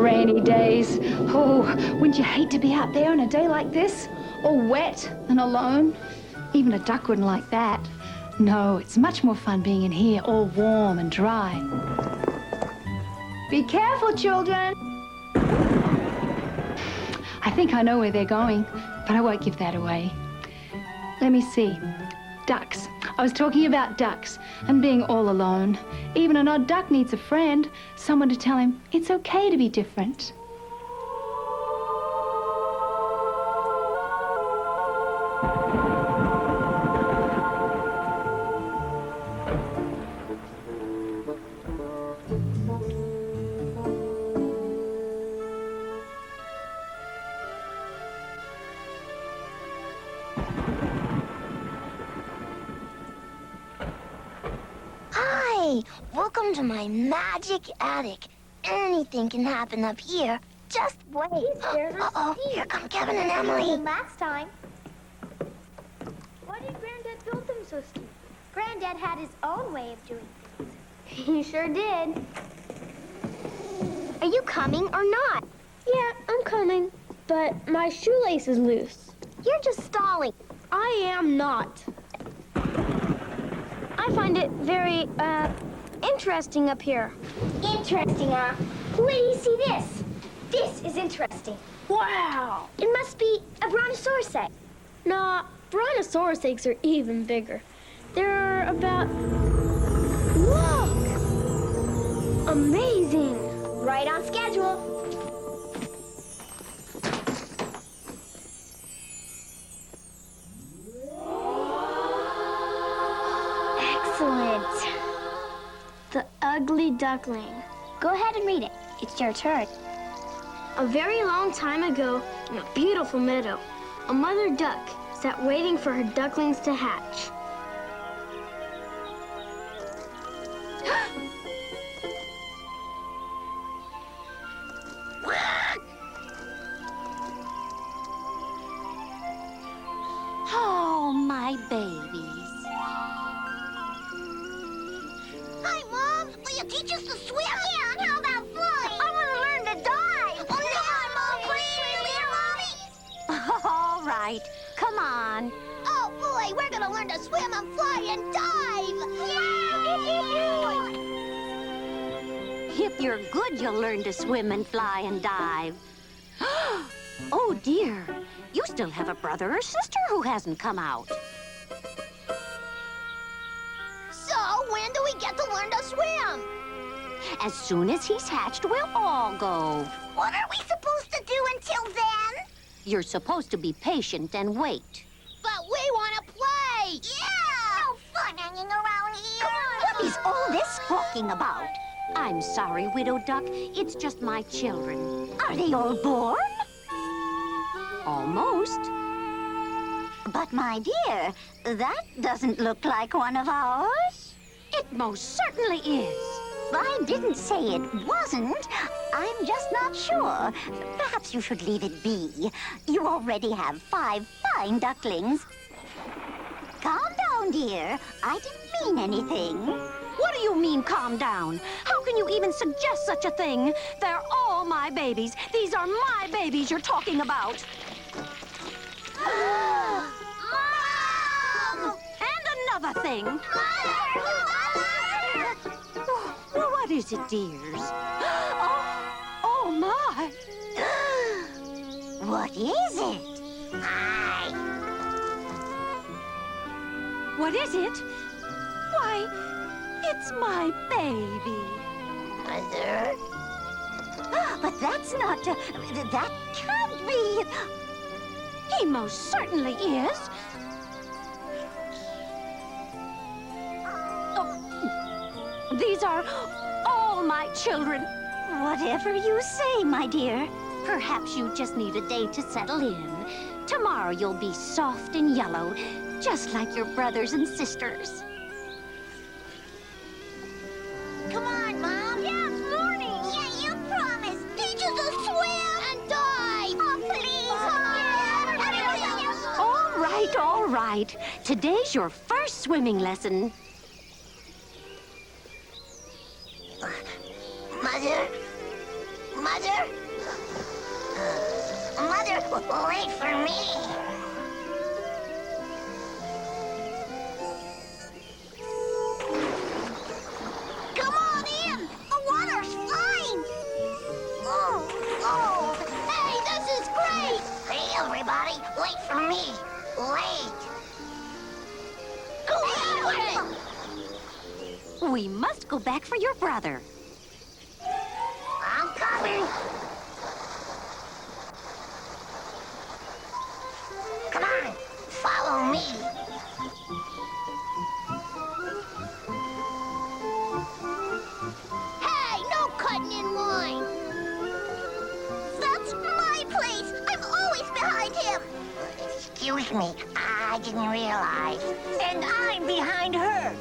Rainy days. Oh, wouldn't you hate to be out there on a day like this? All wet and alone? Even a duck wouldn't like that. No, it's much more fun being in here, all warm and dry. Be careful, children. I think I know where they're going, but I won't give that away. Let me see. Ducks. I was talking about ducks and being all alone. Even an odd duck needs a friend, someone to tell him it's okay to be different. Welcome to my magic attic. Anything can happen up here. Just wait. Uh-oh, here come Kevin and Emily. Last time. Why did Granddad build them so steep? Granddad had his own way of doing things. He sure did. Are you coming or not? Yeah, I'm coming, but my shoelace is loose. You're just stalling. I am not. I find it very, interesting up here. Interesting, huh? Wait till you see this. This is interesting. Wow! It must be a brontosaurus egg. Nah, brontosaurus eggs are even bigger. They're about... Look! Amazing! Right on schedule. Excellent. The Ugly Duckling. Go ahead and read it. It's your turn. A very long time ago, in a beautiful meadow, a mother duck sat waiting for her ducklings to hatch. Oh, my babies. Hi, Mom. Will you teach us to swim? Yeah, how about flying? I want to learn to dive. Oh, come on, Mom, please. All right, come on. Oh, boy, we're going to learn to swim and fly and dive. Yeah! If you're good, you'll learn to swim and fly and dive. Oh, dear. You still have a brother or sister who hasn't come out. So, when do we get to learn to swim? As soon as he's hatched, we'll all go. What are we supposed to do until then? You're supposed to be patient and wait. But we want to play! Yeah! No fun hanging around here! What is all this talking about? I'm sorry, Widow Duck. It's just my children. Are they all born? Almost. But, my dear, that doesn't look like one of ours. It most certainly is. I didn't say it wasn't. I'm just not sure. Perhaps you should leave it be. You already have 5 fine ducklings. Calm down, dear. I didn't mean anything. What do you mean, calm down? How can you even suggest such a thing? They're all my babies. These are my babies you're talking about. Mom! And another thing. Oh, what is it, dears? Oh, my. What is it? Hi. What is it? Why, it's my baby. Mother? But that's not... that can't be... He most certainly is. Oh, these are all my children. Whatever you say, my dear. Perhaps you just need a day to settle in. Tomorrow you'll be soft and yellow, just like your brothers and sisters. Come on, Mom. Yes, morning. Yeah, you promised. Teach us to swim and dive. Oh, please, Mom. All right. Today's your first swimming lesson. Mother? Mother? Mother, wait for me. Come on in. The water's fine. Oh. Hey, this is great. Hey, everybody, wait for me. Wait. Go ahead. We must go back for your brother. I'm coming. Come on, follow me. Hey, no cutting in line. That's my place. I'm always behind him. Excuse me, I didn't realize. And I'm behind her.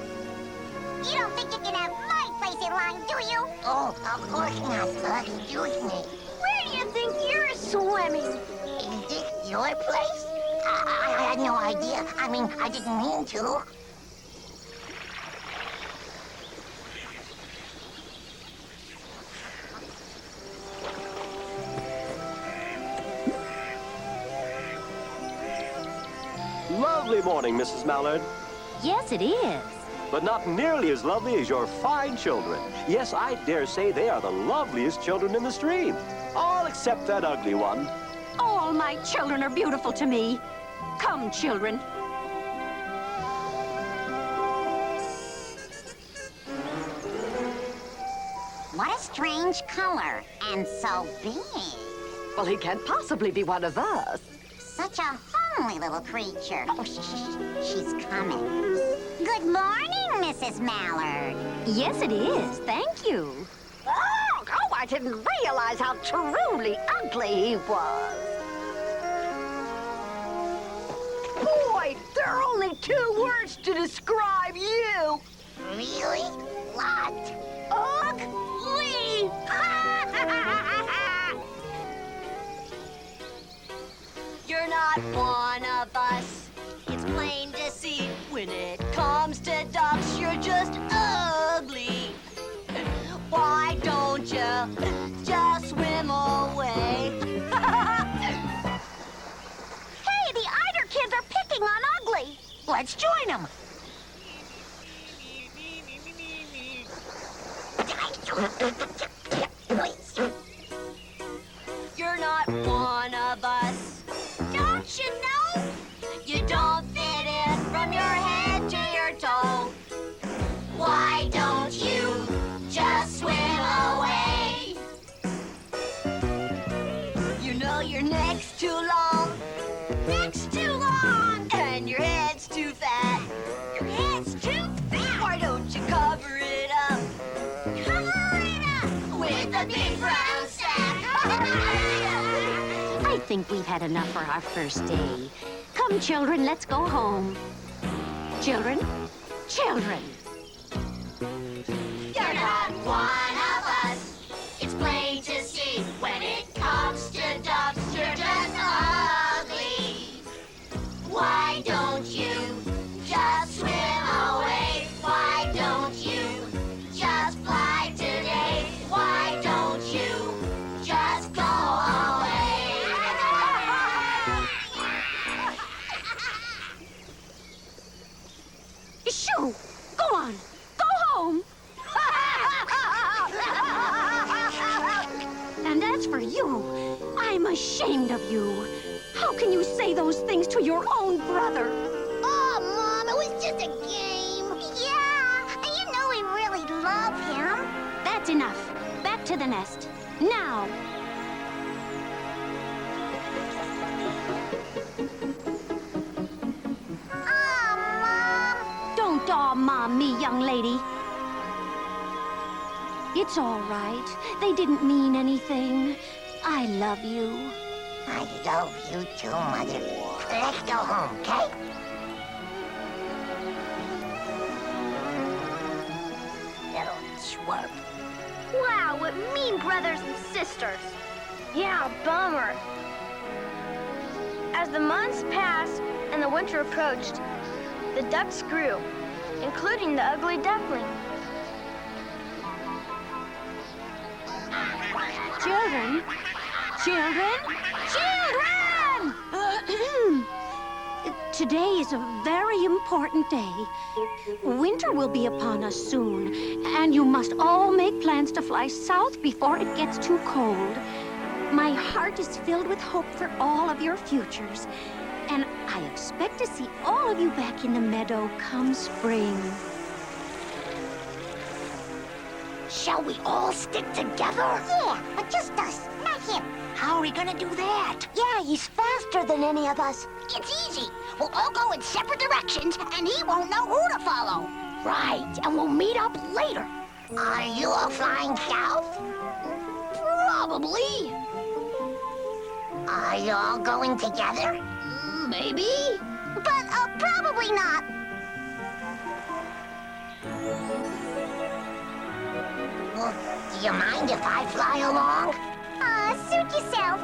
You don't think you can have my place in line, do you? Oh, of course not. Excuse me. Where do you think you're swimming? Is this your place? I had no idea. I mean, I didn't mean to. Lovely morning, Mrs. Mallard. Yes, it is. But not nearly as lovely as your fine children. Yes, I dare say they are the loveliest children in the stream. All except that ugly one. All my children are beautiful to me. Come, children. What a strange color, and so big. Well, he can't possibly be one of us. Such a homely little creature. Oh, she's coming. Good morning, Mrs. Mallard. Yes, it is. Thank you. Oh, I didn't realize how truly ugly he was. Boy, there are only 2 words to describe you. Really? What? Ugly! You're not one of us. It's plain to see. When it comes to ducks, you're just ugly. Why don't you just swim away? Hey, the Eider kids are picking on Ugly. Let's join them. You're not one of us. Don't you know? You don't fit in from your head to your toe. Why don't you just swim away? You know your neck's too long. Neck's too long. And your head's too fat. Your head's too fat. Why don't you cover it up? Cover it up with a big brown sack. I think we've had enough for our first day. Come, children, let's go home. Children? Children! You're not one of us. It's plain to see. When it comes to ducks, you're just ugly. Why don't you just swim away? Why don't you just fly today? Why don't you just go away? Shoo! Go on! Go home! And as for you, I'm ashamed of you. How can you say those things to your own brother? Oh, Mom, it was just a game. Yeah, you know we really love him. That's enough. Back to the nest. Now! Oh, Mom. Don't aw Mom me, young lady. It's all right. They didn't mean anything. I love you. I love you too, Mother. Let's go home, okay? Little twerp. Wow, what mean brothers and sisters. Yeah, bummer. As the months passed and the winter approached, the ducks grew, including the ugly duckling. Children! Children! Children! Today is a very important day. Winter will be upon us soon, and you must all make plans to fly south before it gets too cold. My heart is filled with hope for all of your futures, and I expect to see all of you back in the meadow come spring. Shall we all stick together? Yeah, but just us, not him. How are we gonna do that? Yeah, he's faster than any of us. It's easy. We'll all go in separate directions, and he won't know who to follow. Right, and we'll meet up later. Are you all flying south? Probably. Are you all going together? Maybe. But probably not. Well, do you mind if I fly along? Suit yourself.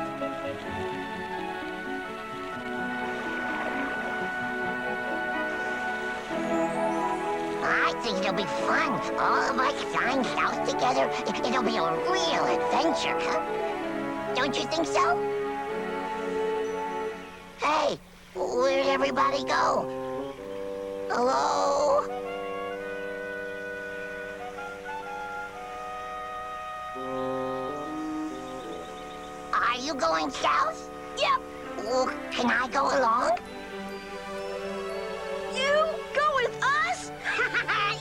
I think it'll be fun. All of us flying south together. It'll be a real adventure, huh? Don't you think so? Hey, where'd everybody go? Hello? Are you going south? Yep. Well, can I go along? You go with us?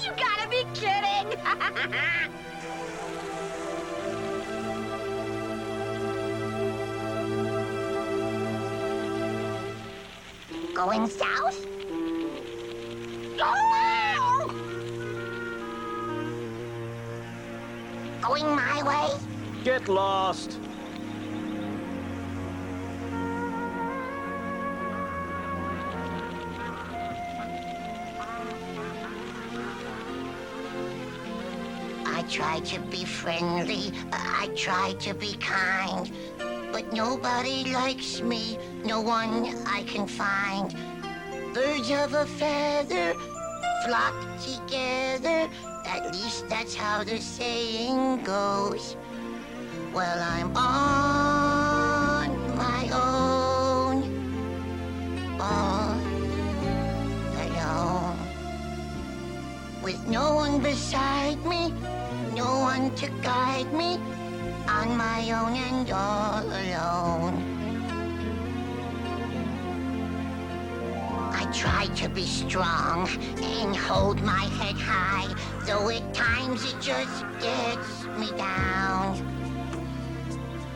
You gotta be kidding! Going south? Oh! Going my way? Get lost. I try to be friendly, I try to be kind, but nobody likes me, no one I can find. Birds of a feather flock together, at least that's how the saying goes. Well, I'm on my own, all alone, with no one beside me, no one to guide me, on my own and all alone. I try to be strong and hold my head high, though at times it just gets me down.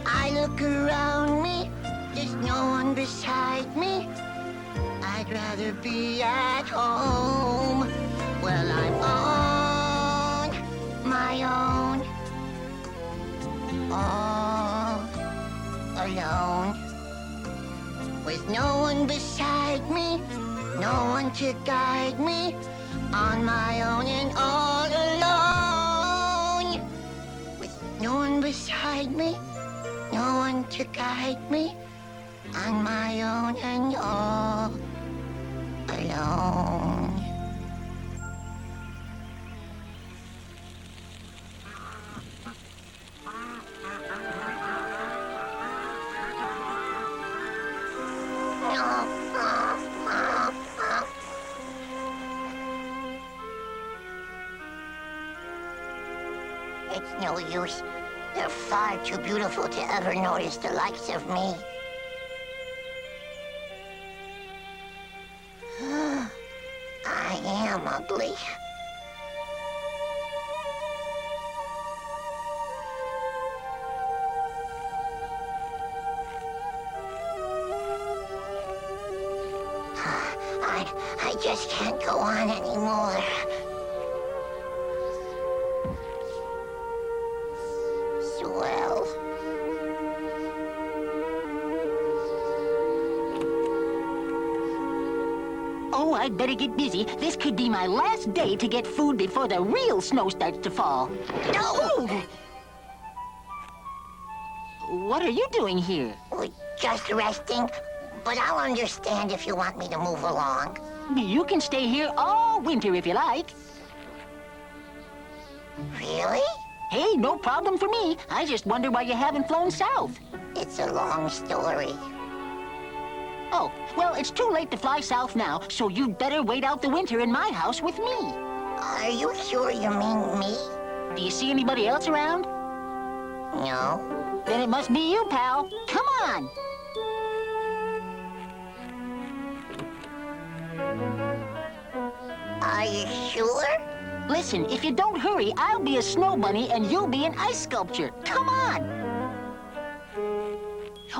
I look around me, there's no one beside me, I'd rather be at home. Well, I'm on my own, all alone, with no one beside me, no one to guide me, on my own and all alone, with no one beside me, no one to guide me, on my own and all alone. It's no use. They're far too beautiful to ever notice the likes of me. I am ugly. I just can't go on anymore. Swell. Oh, I'd better get busy. This could be my last day to get food before the real snow starts to fall. No! What are you doing here? We're just resting, but I'll understand if you want me to move along. You can stay here all winter if you like. Really? Hey, no problem for me. I just wonder why you haven't flown south. It's a long story. Oh, well, it's too late to fly south now, so you'd better wait out the winter in my house with me. Are you sure you mean me? Do you see anybody else around? No. Then it must be you, pal. Come on. Are you sure? Listen, if you don't hurry, I'll be a snow bunny and you'll be an ice sculpture. Come on.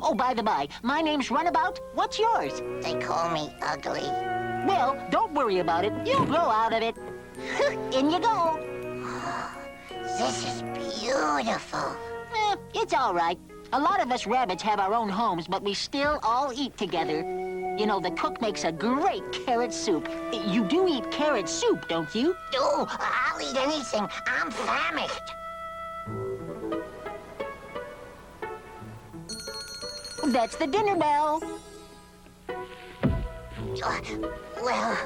Oh, by the by, my name's Runabout. What's yours? They call me ugly. Well, don't worry about it. You'll grow out of it. In you go. This is beautiful. It's all right. A lot of us rabbits have our own homes, but we still all eat together. You know, the cook makes a great carrot soup. You do eat carrot soup, don't you? I'll eat anything. I'm famished. That's the dinner bell. Well,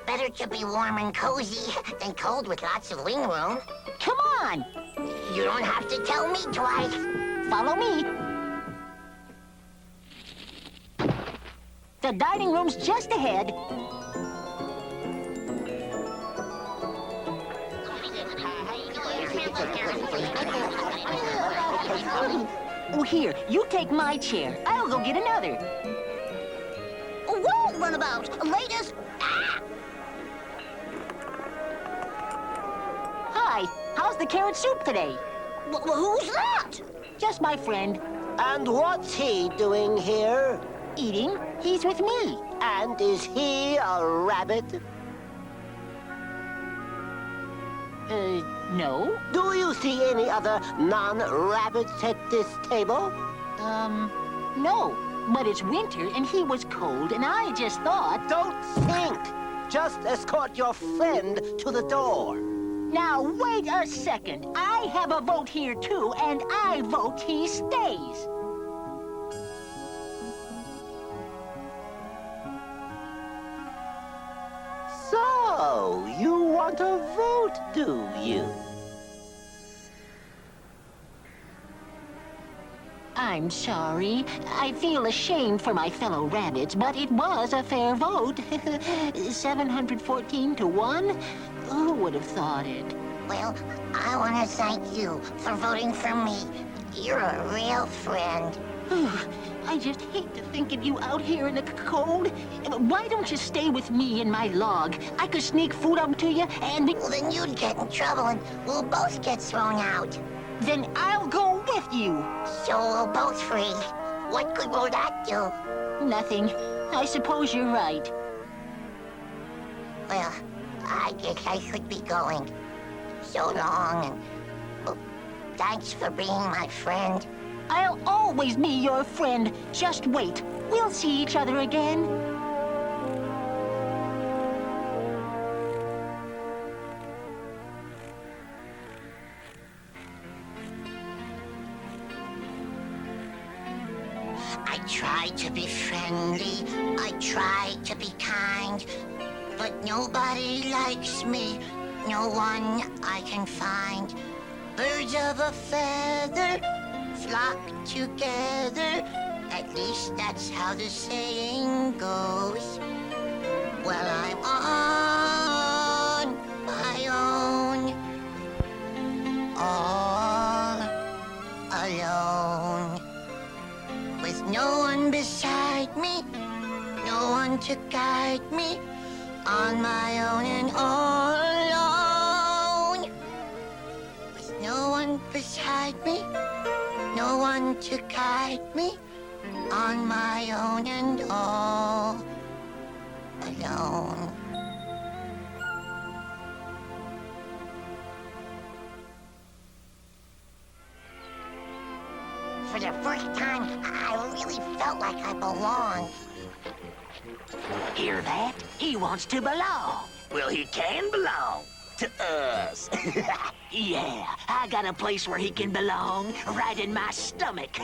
better to be warm and cozy than cold with lots of wing room. Come on. You don't have to tell me twice. Follow me. The dining room's just ahead. Oh, here, you take my chair. I'll go get another. Whoa, Runabout! Latest! Ah! Hi, how's the carrot soup today? Who's that? Just my friend. And what's he doing here? Eating. He's with me. And is he a rabbit? No. Do you see any other non-rabbits at this table? No. But it's winter, and he was cold, and I just thought... Don't think. Just escort your friend to the door. Now, wait a second. I have a vote here, too, and I vote he stays. So, you want a vote, do you? I'm sorry. I feel ashamed for my fellow rabbits, but it was a fair vote. 714 to 1? Who would have thought it? Well, I want to thank you for voting for me. You're a real friend. I just hate to think of you out here in the cold. Why don't you stay with me in my log? I could sneak food up to you, and Well, then you'd get in trouble, and we'll both get thrown out. then I'll go with you. So we'll both freeze. What good will that do? Nothing. I suppose you're right. Well, I guess I should be going. So long, and well, thanks for being my friend. I'll always be your friend. Just wait. We'll see each other again. I try to be friendly, I try to be kind, but nobody likes me, no one I can find. Birds of a feather flock together, at least that's how the saying goes. Well, I'm on my own, all alone. With no one beside me, no one to guide me, on my own and all alone. With no one beside me, no one to guide me, on my own and all alone. For the first time, I really felt like I belonged. Hear that? He wants to belong. Well, he can belong to us. Yeah, I got a place where he can belong, right in my stomach.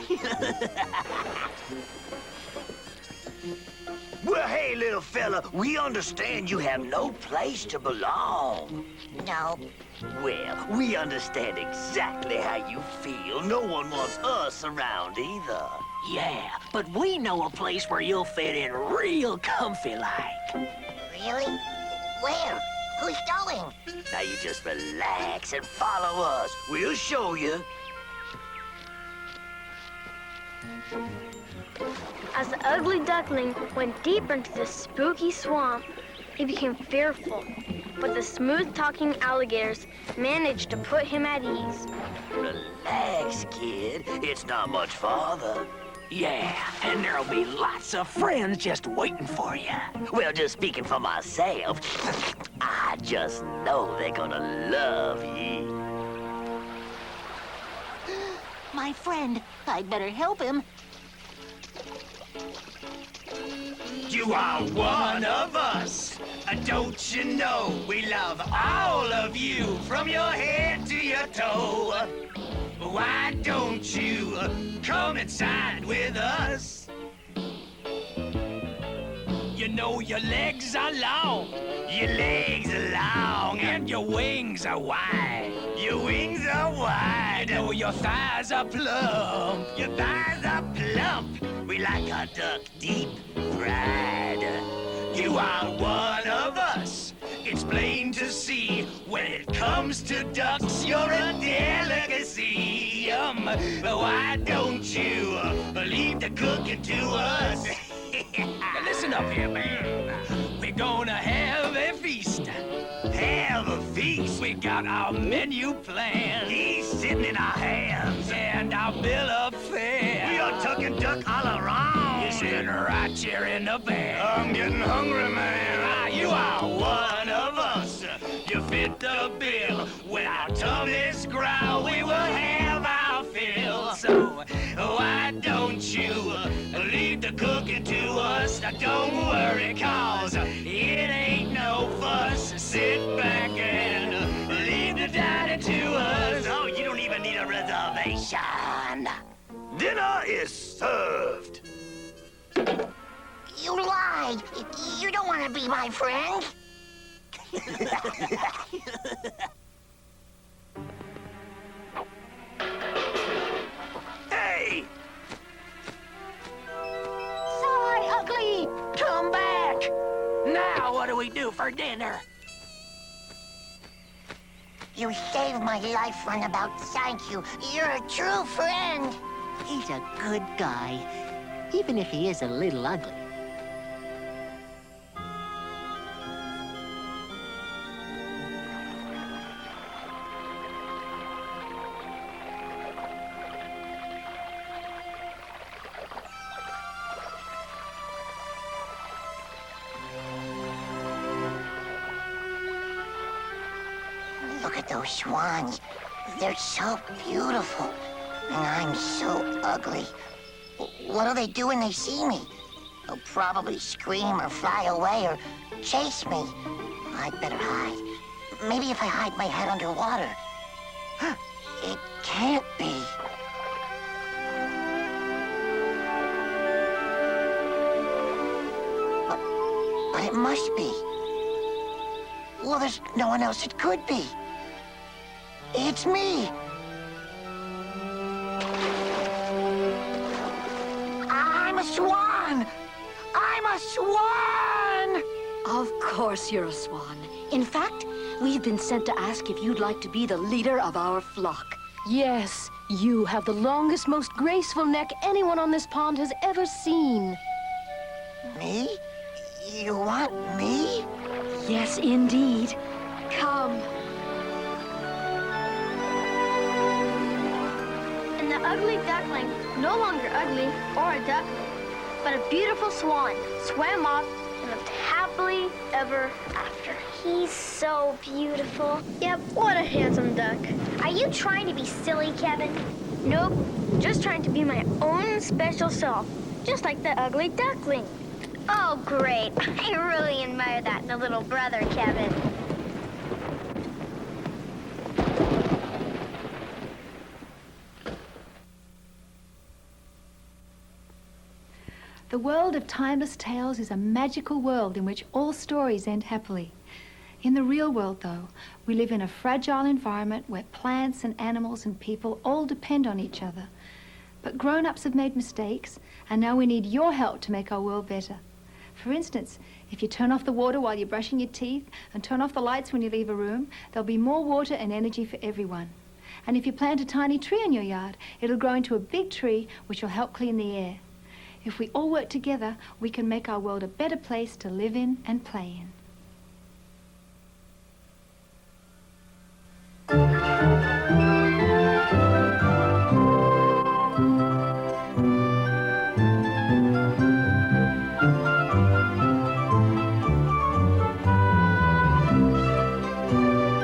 Well, hey, little fella, we understand you have no place to belong. No. Well, we understand exactly how you feel. No one wants us around either. Yeah, but we know a place where you'll fit in real comfy like. Really? Where? Who's going? Now you just relax and follow us. We'll show you. As the ugly duckling went deeper into the spooky swamp, he became fearful. But the smooth-talking alligators managed to put him at ease. Relax, kid. It's not much farther. Yeah, and there'll be lots of friends just waiting for you. Well, just speaking for myself, I just know they're gonna love you. My friend, I'd better help him. You are one of us. Don't you know we love all of you from your head to your toe? Why don't you come inside with us? You know your legs are long, and your wings are wide. Your wings are wide. You know your thighs are plump, We like our duck deep fried. You are one of us. It's plain to see. When it comes to ducks, you're a delicacy. Why don't you leave the cooking to us? Now listen up here, man. We're gonna have a feast. Have a feast? We got our menu planned. He's sitting in our hands. And our bill of fare. We are tucking duck all around. You're sitting right here in the bed. I'm getting hungry, man. You are one of us. You fit the bill. When our tummies growl, we will have our fill. So why don't you leave the cooking to us? Now don't worry, cause it ain't no fuss. Sit back and leave the dining to us. Oh, you don't even need a reservation. Dinner is served. You lied. You don't want to be my friend. Hey! Sorry, Ugly! Come back! Now what do we do for dinner? You saved my life, Runabout. Thank you. You're a true friend. He's a good guy, even if he is a little ugly. Look at those swans. They're so beautiful. And I'm so ugly. What do they do when they see me? They'll probably scream or fly away or chase me. I'd better hide. Maybe if I hide my head underwater. It can't be. But it must be. Well, there's no one else it could be. It's me. I'm a swan. I'm a swan. Of course you're a swan. In fact, we've been sent to ask if you'd like to be the leader of our flock. Yes, you have the longest, most graceful neck anyone on this pond has ever seen. Me? You want me? Yes, indeed. Come. And the ugly duckling, no longer ugly or a duckling, but a beautiful swan, swam off and lived happily ever after. He's so beautiful. Yep, what a handsome duck. Are you trying to be silly, Kevin? Nope, just trying to be my own special self, just like the ugly duckling. Oh, great. I really admire that in a little brother, Kevin. The world of timeless tales is a magical world in which all stories end happily. In the real world, though, we live in a fragile environment where plants and animals and people all depend on each other. But grown-ups have made mistakes, and now we need your help to make our world better. For instance, if you turn off the water while you're brushing your teeth and turn off the lights when you leave a room, there'll be more water and energy for everyone. And if you plant a tiny tree in your yard, it'll grow into a big tree which will help clean the air. If we all work together, we can make our world a better place to live in and play in.